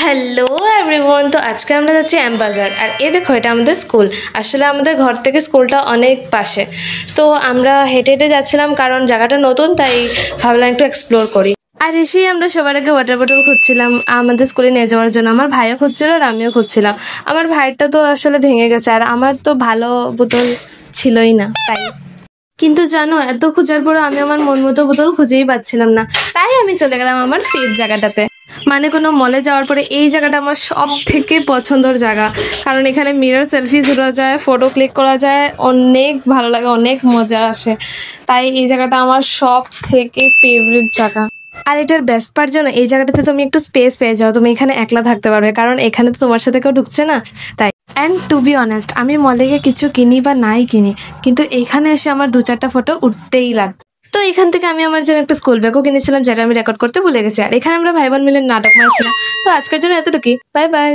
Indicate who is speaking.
Speaker 1: Hello everyone, তো আজকে আমরা যাচ্ছি এম বাজার। আর এই দেখো, এটা আমাদের স্কুল। আসলে আমাদের ঘর থেকে স্কুলটা অনেক পাশে, তো আমরা হেঁটে হেঁটে যাচ্ছিলাম কারণ জায়গাটা নতুন, তাই ভাবলাম একটু এক্সপ্লোর করি। আর এসেই আমরা সবার আগে ওয়াটার বোতল খুঁজছিলাম আমাদের স্কুলে নিয়ে যাওয়ার জন্য। আমার ভাইও খুঁজছিল আর আমিও খুঁজছিলাম। আমার ভাইয়েরটা তো আসলে ভেঙে গেছে, আর আমার তো ভালো বোতল ছিলই না, তাই। কিন্তু জানো, এত খোঁজার পরও আমি আমার মন মতো বোতল খুঁজেই পাচ্ছিলাম না, তাই আমি চলে গেলাম আমার ফেভ জায়গাটাতে। মানে কোনো মলে যাওয়ার পরে এই জায়গাটা আমার সব থেকে পছন্দের জায়গা, কারণ এখানে মিরর সেলফি তোলা যায়, ফটো ক্লিক করা যায়, অনেক ভালো লাগে, অনেক মজা আসে। তাই এই জায়গাটা আমার সব থেকে ফেভারিট জায়গা। আর এটার বেস্ট পার্ট জানো, এই জায়গাটাতে তুমি একটু স্পেস পেয়ে যাও, তুমি এখানে একলা থাকতে পারবে, কারণ এখানে তো তোমার সাথে কেউ ঢুকছে না, তাই। অ্যান্ড টু বি অনেস্ট, আমি মলে গিয়ে কিছু কিনি বা নাই কিনি, কিন্তু এইখানে এসে আমার 2-4টা ফটো উঠতেই লাগবে। তো এখান থেকে আমি আমার জন্য একটা স্কুল ব্যাগও কিনেছিলাম, যেটা আমি রেকর্ড করতে ভুলে গেছি। আর এখানে আমরা ভাই বোন মিলে নাটক মারছিলাম। তো আজকের জন্য এতটুকুই, বাই বাই।